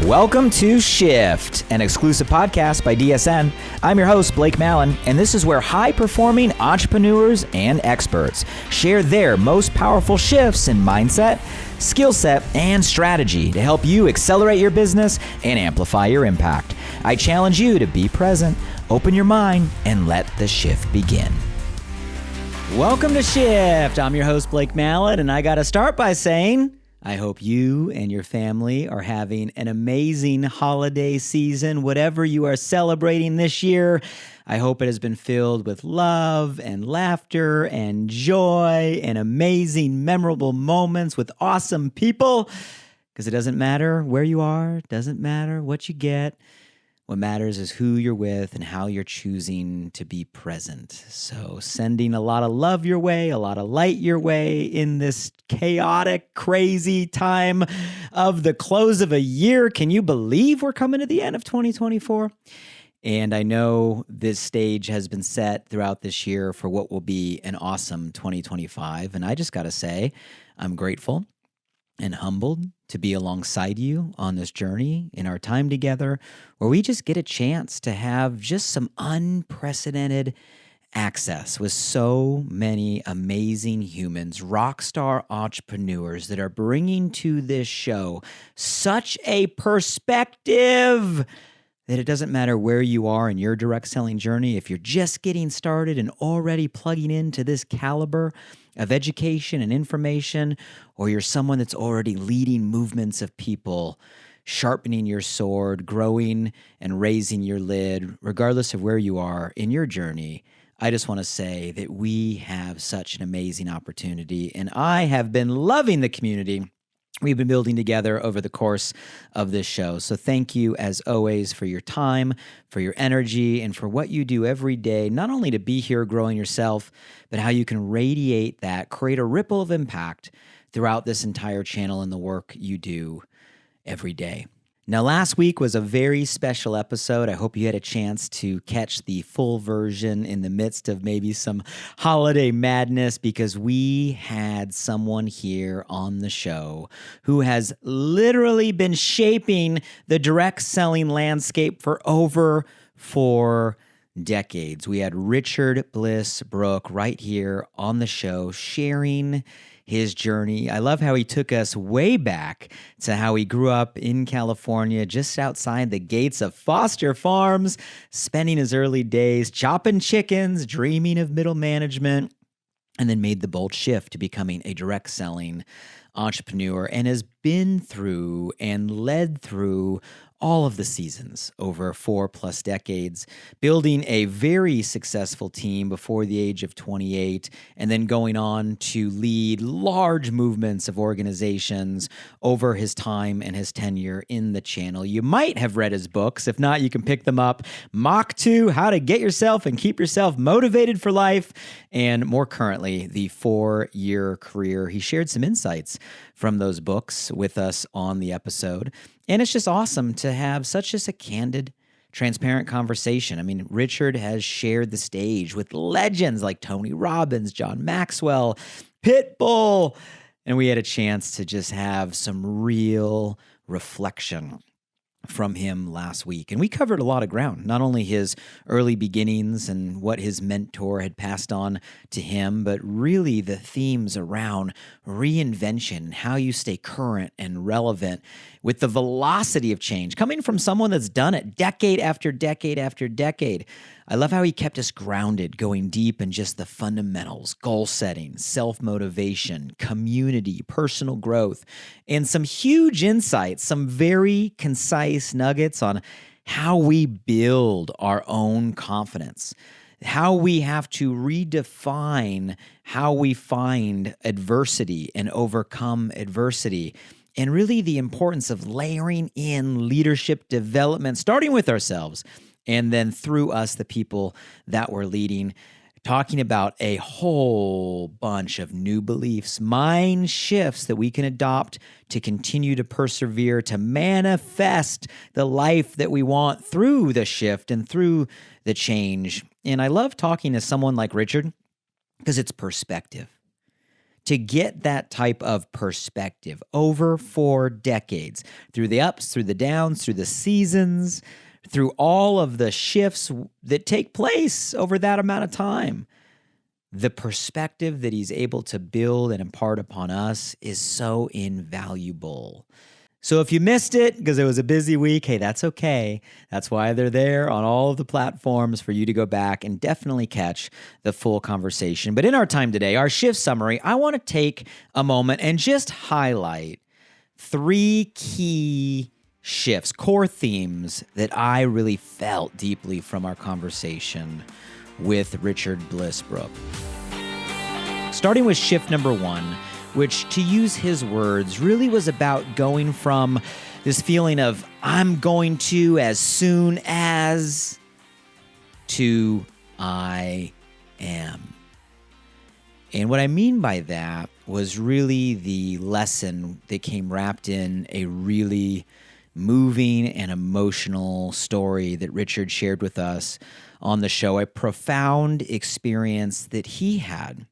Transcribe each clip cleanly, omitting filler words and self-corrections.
Welcome to Shift, an exclusive podcast by DSN. I'm your host, Blake Mallen, and this is where high-performing entrepreneurs and experts share their most powerful shifts in mindset, skill set, and strategy to help you accelerate your business and amplify your impact. I challenge you to be present, open your mind, and let the shift begin. Welcome to Shift. I'm your host, Blake Mallen, and I got to start by saying I hope you and your family are having an amazing holiday season. Whatever you are celebrating this year, I hope it has been filled with love and laughter and joy and amazing, memorable moments with awesome people. Because it doesn't matter where you are, doesn't matter what you get. What matters is who you're with and how you're choosing to be present. So sending a lot of love your way, a lot of light your way in this chaotic, crazy time of the close of a year. Can you believe we're coming to the end of 2024? And I know this stage has been set throughout this year for what will be an awesome 2025. And I just got to say, I'm grateful and humbled to be alongside you on this journey in our time together, where we just get a chance to have just some unprecedented access with so many amazing humans, rock star entrepreneurs that are bringing to this show such a perspective that it doesn't matter where you are in your direct selling journey. If you're just getting started and already plugging into this caliber of education and information, or you're someone that's already leading movements of people, sharpening your sword, growing and raising your lid, regardless of where you are in your journey, I just want to say that we have such an amazing opportunity, and I have been loving the community we've been building together over the course of this show. So thank you, as always, for your time, for your energy, and for what you do every day, not only to be here growing yourself, but how you can radiate that, create a ripple of impact throughout this entire channel and the work you do every day. Now, last week was a very special episode. I hope you had a chance to catch the full version in the midst of maybe some holiday madness, because we had someone here on the show who has literally been shaping the direct selling landscape for over 4 decades. We had Richard Bliss Brooke right here on the show sharing his journey. I love how he took us way back to how he grew up in California, just outside the gates of Foster Farms, spending his early days chopping chickens, dreaming of middle management, and then made the bold shift to becoming a direct selling entrepreneur, and has been through and led through all of the seasons over 4+ decades, building a very successful team before the age of 28, and then going on to lead large movements of organizations over his time and his tenure in the channel. You might have read his books. If not, you can pick them up. Mach 2, How to Get Yourself and Keep Yourself Motivated for Life, and more currently, the 4-year career. He shared some insights from those books with us on the episode. And it's just awesome to have such just a candid, transparent conversation. I mean, Richard has shared the stage with legends like Tony Robbins, John Maxwell, Pitbull, and we had a chance to just have some real reflection from him last week. And we covered a lot of ground, not only his early beginnings and what his mentor had passed on to him, but really the themes around reinvention, how you stay current and relevant with the velocity of change, coming from someone that's done it decade after decade after decade. I love how he kept us grounded, going deep in just the fundamentals, goal setting, self-motivation, community, personal growth, and some huge insights, some very concise nuggets on how we build our own confidence, how we have to redefine how we find adversity and overcome adversity, and really the importance of layering in leadership development, starting with ourselves, and then through us, the people that we're leading, talking about a whole bunch of new beliefs, mind shifts that we can adopt to continue to persevere, to manifest the life that we want through the shift and through the change. And I love talking to someone like Richard because it's perspective. to get that type of perspective over 4 decades, through the ups, through the downs, through the seasons, through all of the shifts that take place over that amount of time. The perspective that he's able to build and impart upon us is so invaluable. So if you missed it because it was a busy week, hey, that's okay. That's why they're there on all of the platforms for you to go back and definitely catch the full conversation. But in our time today, our shift summary, I want to take a moment and just highlight 3 key shifts, core themes that I really felt deeply from our conversation with Richard Bliss Brooke. Starting with shift number 1, which, to use his words, really was about going from this feeling of I'm going to as soon as to I am. And what I mean by that was really the lesson that came wrapped in a really moving and emotional story that Richard shared with us on the show, a profound experience that he had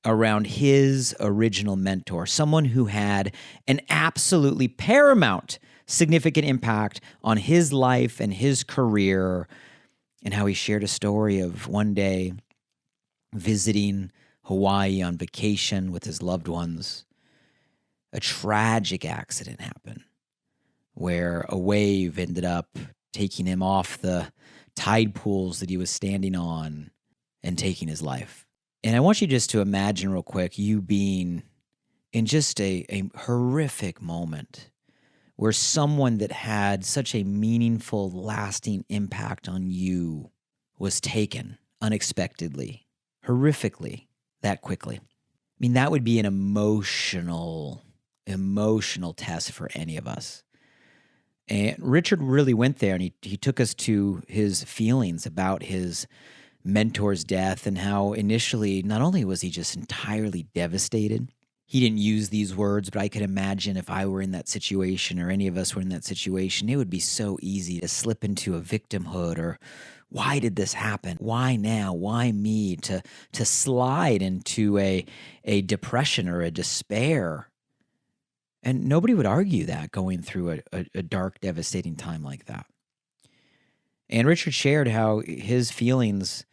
around his original mentor, someone who had an absolutely paramount significant impact on his life and his career, and how he shared a story of one day visiting Hawaii on vacation with his loved ones. A tragic accident happened where a wave ended up taking him off the tide pools that he was standing on and taking his life. And I want you just to imagine real quick you being in just a horrific moment where someone that had such a meaningful, lasting impact on you was taken unexpectedly, horrifically, that quickly. I mean, that would be an emotional test for any of us. And Richard really went there, and he took us to his feelings about his mentor's death and how initially, not only was he just entirely devastated, he didn't use these words, but I could imagine if I were in that situation or any of us were in that situation, it would be so easy to slip into a victimhood or why did this happen? Why now? Why me? To slide into a depression or a despair. And nobody would argue that going through a dark, devastating time like that. And Richard shared how his feelings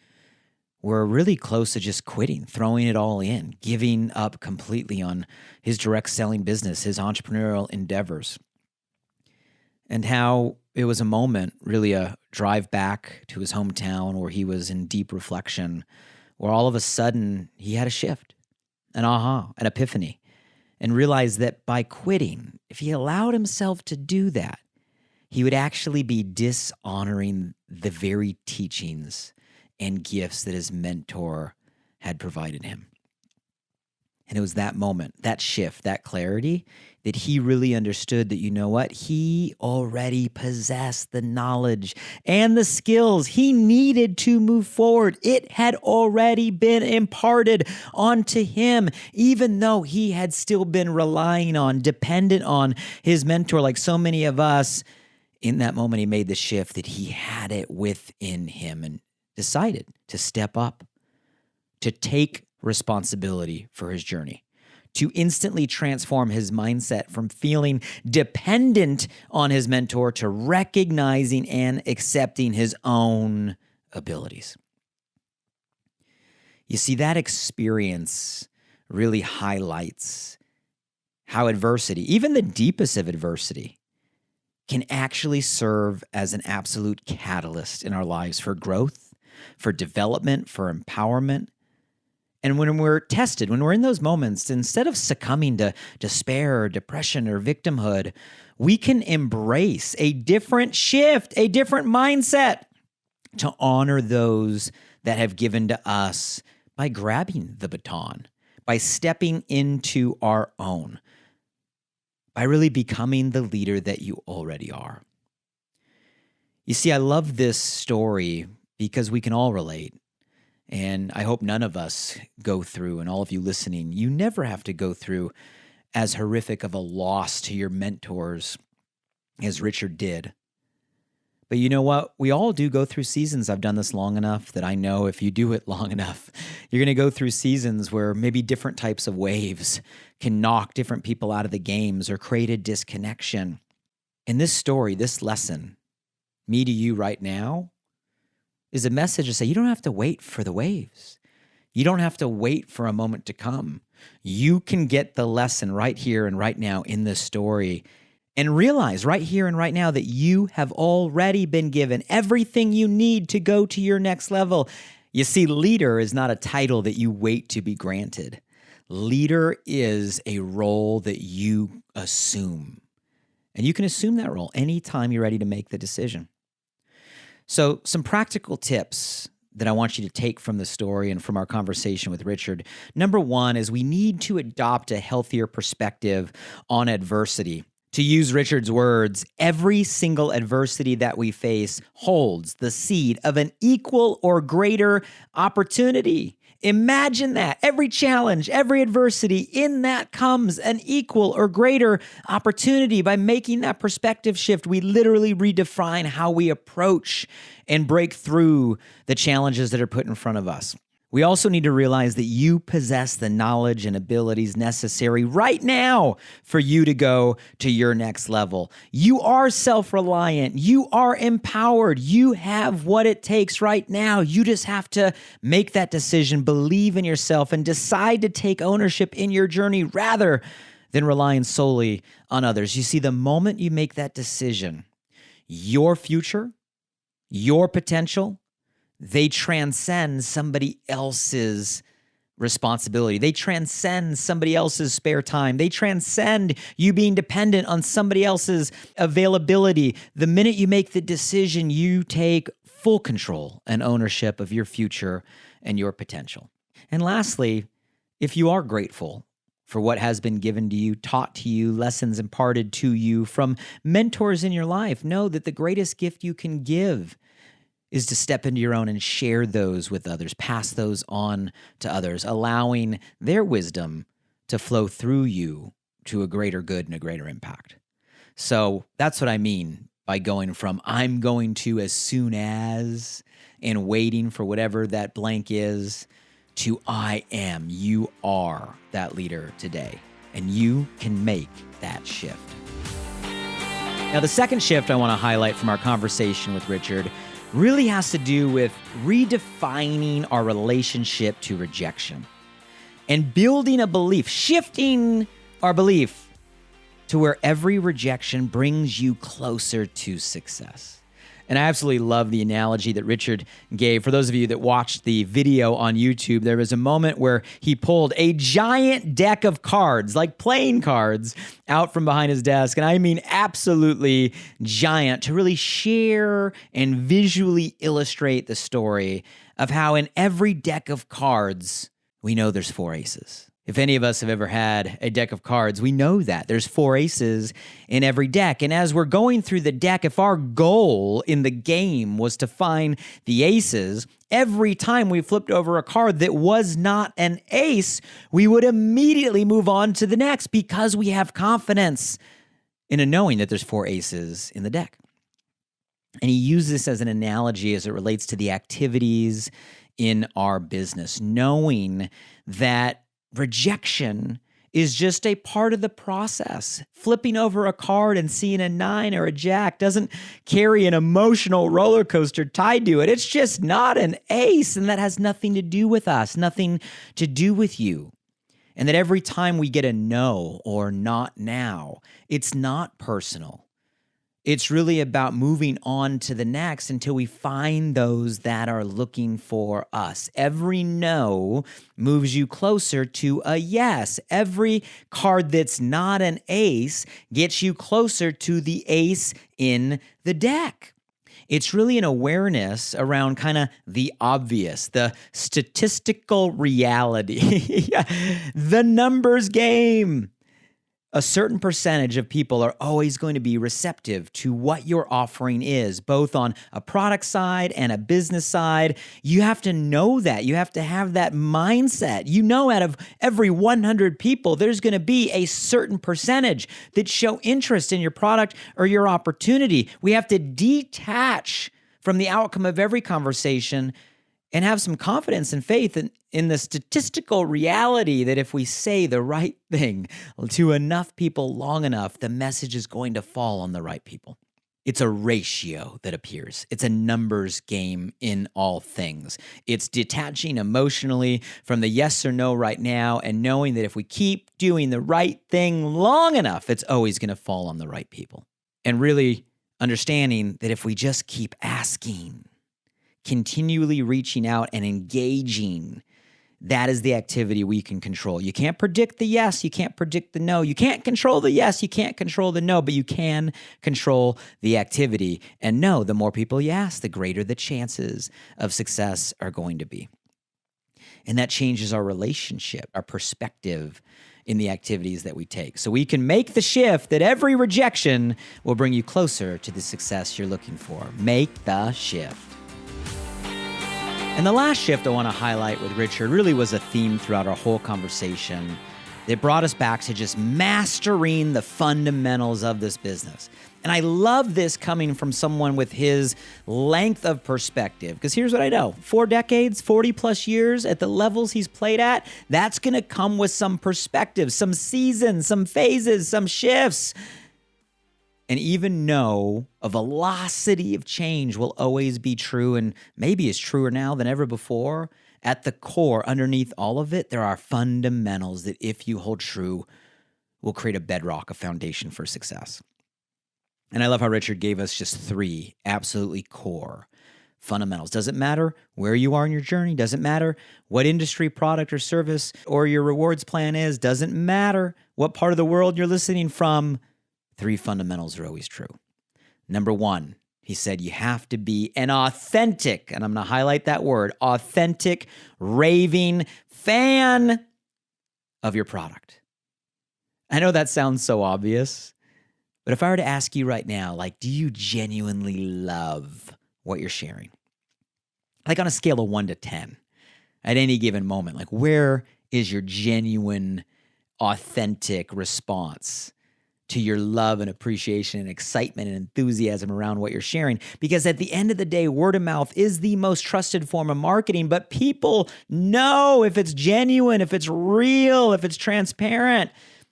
were really close to just quitting, throwing it all in, giving up completely on his direct selling business, his entrepreneurial endeavors. And how it was a moment, really a drive back to his hometown where he was in deep reflection, where all of a sudden he had a shift, an aha, an epiphany, and realized that by quitting, if he allowed himself to do that, he would actually be dishonoring the very teachings and gifts that his mentor had provided him. And it was that moment, that shift, that clarity, that he really understood that, you know what, he already possessed the knowledge and the skills he needed to move forward. It had already been imparted onto him, even though he had still been relying on, dependent on his mentor, like so many of us. In that moment, he made the shift that he had it within him and decided to step up, to take responsibility for his journey, to instantly transform his mindset from feeling dependent on his mentor to recognizing and accepting his own abilities. You see, that experience really highlights how adversity, even the deepest of adversity, can actually serve as an absolute catalyst in our lives for growth, for development, for empowerment. And when we're tested, when we're in those moments, instead of succumbing to despair or depression or victimhood, we can embrace a different shift, a different mindset to honor those that have given to us by grabbing the baton, by stepping into our own, by really becoming the leader that you already are. You see, I love this story because we can all relate. And I hope none of us go through, and all of you listening, you never have to go through as horrific of a loss to your mentors as Richard did. But you know what? We all do go through seasons. I've done this long enough that I know if you do it long enough, you're going to go through seasons where maybe different types of waves can knock different people out of the games or create a disconnection. And this story, this lesson, me to you right now, is a message to say you don't have to wait for the waves. You don't have to wait for a moment to come. You can get the lesson right here and right now in this story and realize right here and right now that you have already been given everything you need to go to your next level. You see, leader is not a title that you wait to be granted. Leader is a role that you assume. And you can assume that role anytime you're ready to make the decision. So some practical tips that I want you to take from the story and from our conversation with Richard. Number one is we need to adopt a healthier perspective on adversity. To use Richard's words, every single adversity that we face holds the seed of an equal or greater opportunity. Imagine that. Every challenge, every adversity, in that comes an equal or greater opportunity. By making that perspective shift, we literally redefine how we approach and break through the challenges that are put in front of us. We also need to realize that you possess the knowledge and abilities necessary right now for you to go to your next level. You are self-reliant. You are empowered. You have what it takes right now. You just have to make that decision, believe in yourself, and decide to take ownership in your journey rather than relying solely on others. You see, the moment you make that decision, your future, your potential, they transcend somebody else's responsibility. They transcend somebody else's spare time. They transcend you being dependent on somebody else's availability. The minute you make the decision, you take full control and ownership of your future and your potential. And lastly, if you are grateful for what has been given to you, taught to you, lessons imparted to you from mentors in your life, know that the greatest gift you can give is to step into your own and share those with others, pass those on to others, allowing their wisdom to flow through you to a greater good and a greater impact. So that's what I mean by going from I'm going to as soon as and waiting for whatever that blank is to I am. You are that leader today, and you can make that shift. Now, the second shift I want to highlight from our conversation with Richard really has to do with redefining our relationship to rejection and building a belief, shifting our belief to where every rejection brings you closer to success. And I absolutely love the analogy that Richard gave. For those of you that watched the video on YouTube, there was a moment where he pulled a giant deck of cards, like playing cards, out from behind his desk. And I mean absolutely giant, to really share and visually illustrate the story of how in every deck of cards, we know there's 4 aces. If any of us have ever had a deck of cards, we know that there's 4 aces in every deck. And as we're going through the deck, if our goal in the game was to find the aces, every time we flipped over a card that was not an ace, we would immediately move on to the next because we have confidence in a knowing that there's 4 aces in the deck. And he used this as an analogy as it relates to the activities in our business, knowing that rejection is just a part of the process. Flipping over a card and seeing a 9 or a jack doesn't carry an emotional roller coaster tied to it. It's just not an ace, and that has nothing to do with us, nothing to do with you. And that every time we get a no or not now, it's not personal. It's really about moving on to the next until we find those that are looking for us. Every no moves you closer to a yes. Every card that's not an ace gets you closer to the ace in the deck. It's really an awareness around kind of the obvious, the statistical reality, the numbers game A certain percentage of people are always going to be receptive to what your offering is, both on a product side and a business side. You have to know that. You have to have that mindset. You know, out of every 100 people, there's going to be a certain percentage that show interest in your product or your opportunity. We have to detach from the outcome of every conversation and have some confidence and faith in the statistical reality that if we say the right thing to enough people long enough, the message is going to fall on the right people. It's a ratio that appears. It's a numbers game in all things. It's detaching emotionally from the yes or no right now and knowing that if we keep doing the right thing long enough, it's always going to fall on the right people. And really understanding that if we just keep asking, continually reaching out and engaging, that is the activity we can control. You can't predict the yes, you can't predict the no. You can't control the yes, you can't control the no, but you can control the activity. And no, the more people you ask, the greater the chances of success are going to be. And that changes our relationship, our perspective in the activities that we take. So we can make the shift that every rejection will bring you closer to the success you're looking for. Make the shift. And the last shift I want to highlight with Richard really was a theme throughout our whole conversation that brought us back to just mastering the fundamentals of this business. And I love this coming from someone with his length of perspective, because here's what I know. 4 decades, 40 plus years at the levels he's played at, that's going to come with some perspective, some seasons, some phases, some shifts. And even know a velocity of change will always be true, and maybe is truer now than ever before. At the core, underneath all of it, there are fundamentals that if you hold true, will create a bedrock, a foundation for success. And I love how Richard gave us just 3 absolutely core fundamentals. Doesn't matter where you are in your journey. Doesn't matter what industry, product, or service or your rewards plan is. Doesn't matter what part of the world you're listening from. 3 fundamentals are always true. Number 1, he said you have to be an authentic, and I'm going to highlight that word, authentic, raving fan of your product. I know that sounds so obvious, but if I were to ask you right now, like, do you genuinely love what you're sharing? Like on a scale of 1 to 10, at any given moment, like where is your genuine, authentic response to your love and appreciation and excitement and enthusiasm around what you're sharing? Because at the end of the day, word of mouth is the most trusted form of marketing, but people know if it's genuine, if it's real, if it's transparent.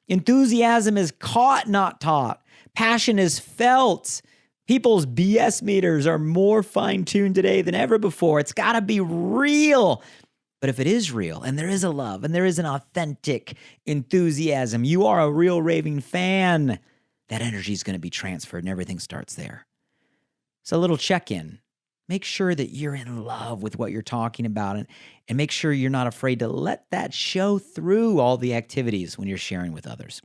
Enthusiasm is caught, not taught. Passion is felt. People's BS meters are more fine-tuned today than ever before. It's got to be real. But if it is real, and there is a love, and there is an authentic enthusiasm, you are a real raving fan, that energy is going to be transferred, and everything starts there. So a little check-in. Make sure that you're in love with what you're talking about, and make sure you're not afraid to let that show through all the activities when you're sharing with others.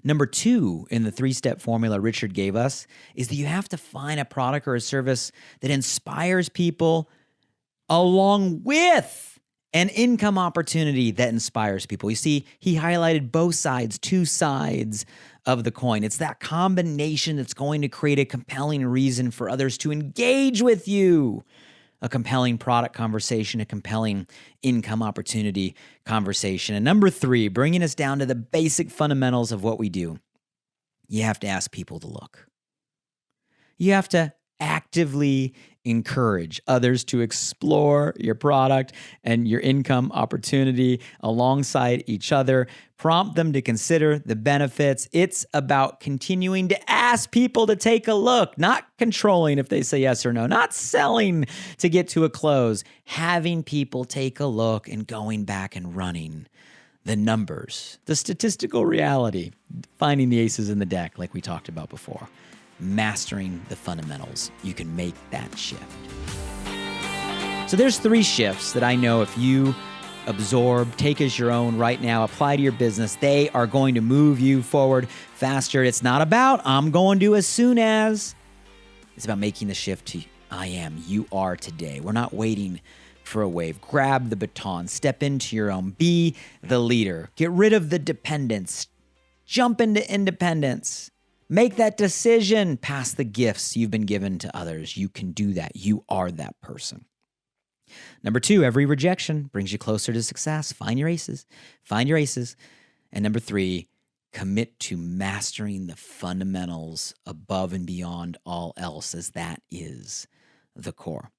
Number 2 in the 3-step formula Richard gave us is that you have to find a product or a service that inspires people along with an income opportunity that inspires people. You see, he highlighted both sides, 2 sides of the coin. It's that combination that's going to create a compelling reason for others to engage with you. A compelling product conversation, a compelling income opportunity conversation. And number 3, bringing us down to the basic fundamentals of what we do. You have to ask people to look. You have to actively encourage others to explore your product and your income opportunity alongside each other. Prompt them to consider the benefits. It's about continuing to ask people to take a look, not controlling if they say yes or no, not selling to get to a close, having people take a look and going back and running the numbers, the statistical reality, finding the aces in the deck like we talked about before. Mastering the fundamentals, you can make that shift. So there's 3 shifts that I know if you absorb, take as your own right now, apply to your business, they are going to move you forward faster. It's not about I'm going to as soon as. It's about making the shift to I am, you are today. We're not waiting for a wave. Grab the baton, step into your own, be the leader, get rid of the dependence. Jump into independence. Make that decision. Pass the gifts you've been given to others. You can do that. You are that person. Number 2, every rejection brings you closer to success. Find your aces. Find your aces. And number 3, commit to mastering the fundamentals above and beyond all else, as that is the core.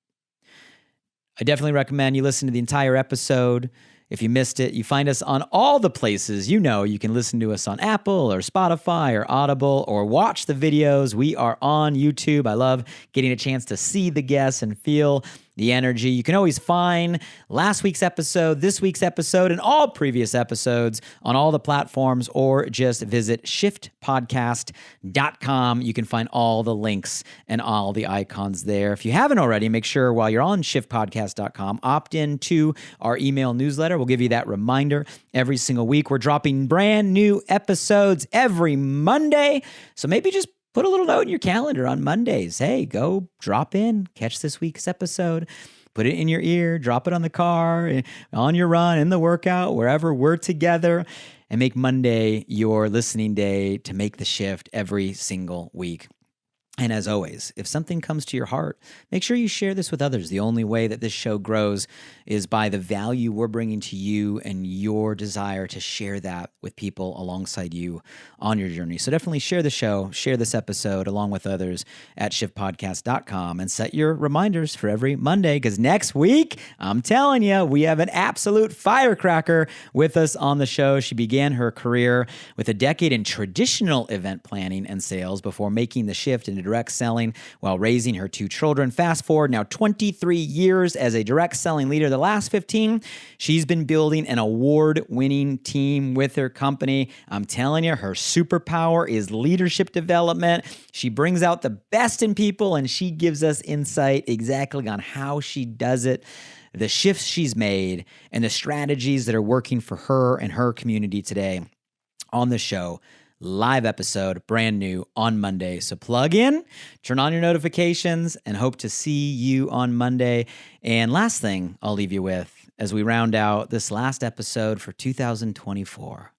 I definitely recommend you listen to the entire episode. If you missed it, you find us on all the places. You can listen to us on Apple or Spotify or Audible, or watch the videos. We are on YouTube. I love getting a chance to see the guests and feel the energy. You can always find last week's episode, this week's episode, and all previous episodes on all the platforms, or just visit shiftpodcast.com. You can find all the links and all the icons there. If you haven't already, make sure while you're on shiftpodcast.com, opt into our email newsletter. We'll give you that reminder every single week. We're dropping brand new episodes every Monday. So maybe just put a little note in your calendar on Mondays. Hey, go drop in, catch this week's episode, put it in your ear, drop it on the car, on your run, in the workout, wherever we're together, and make Monday your listening day to make the shift every single week. And as always, if something comes to your heart, make sure you share this with others. The only way that this show grows is by the value we're bringing to you and your desire to share that with people alongside you on your journey. So definitely share the show, share this episode along with others at shiftpodcast.com, and set your reminders for every Monday, because next week, I'm telling you, we have an absolute firecracker with us on the show. She began her career with a decade in traditional event planning and sales before making the shift into direct selling while raising her 2 children. Fast forward now 23 years as a direct selling leader. The last 15, she's been building an award-winning team with her company. I'm telling you, her superpower is leadership development. She brings out the best in people, and she gives us insight exactly on how she does it, the shifts she's made, and the strategies that are working for her and her community today on the show. Live episode, brand new on Monday. So plug in, turn on your notifications, and hope to see you on Monday. And last thing I'll leave you with as we round out this last episode for 2024.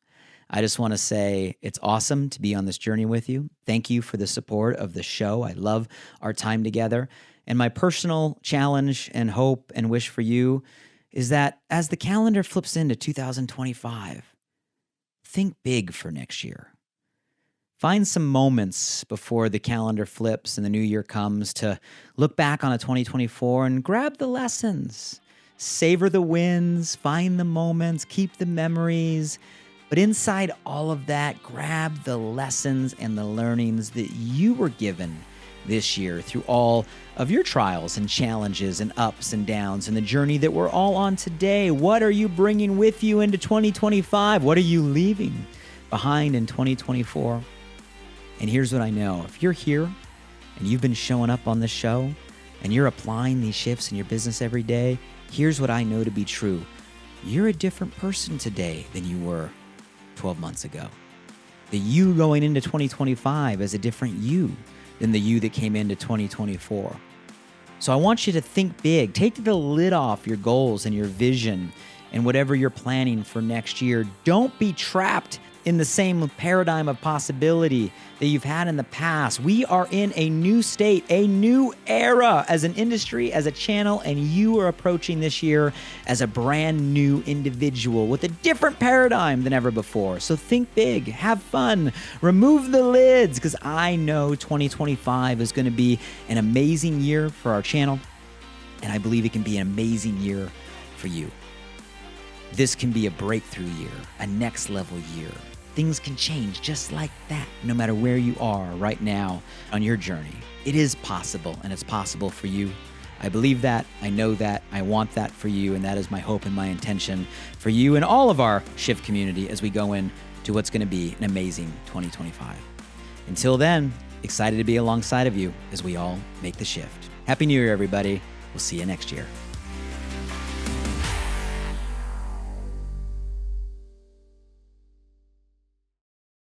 I just want to say it's awesome to be on this journey with you. Thank you for the support of the show. I love our time together. And my personal challenge and hope and wish for you is that as the calendar flips into 2025, think big for next year. Find some moments before the calendar flips and the new year comes to look back on a 2024 and grab the lessons. Savor the wins, find the moments, keep the memories. But inside all of that, grab the lessons and the learnings that you were given this year through all of your trials and challenges and ups and downs and the journey that we're all on today. What are you bringing with you into 2025? What are you leaving behind in 2024? And here's what I know. If you're here and you've been showing up on this show and you're applying these shifts in your business every day, here's what I know to be true. You're a different person today than you were 12 months ago. The you going into 2025 is a different you than the you that came into 2024. So I want you to think big. Take the lid off your goals and your vision and whatever you're planning for next year. Don't be trapped in the same paradigm of possibility that you've had in the past. We are in a new state, a new era as an industry, as a channel, and you are approaching this year as a brand new individual with a different paradigm than ever before. So think big, have fun, remove the lids, because I know 2025 is going to be an amazing year for our channel, and I believe it can be an amazing year for you. This can be a breakthrough year, a next level year. Things can change just like that, no matter where you are right now on your journey. It is possible, and it's possible for you. I believe that, I know that, I want that for you, and that is my hope and my intention for you and all of our Shift community as we go into what's going to be an amazing 2025. Until then, excited to be alongside of you as we all make the shift. Happy New Year, everybody. We'll see you next year.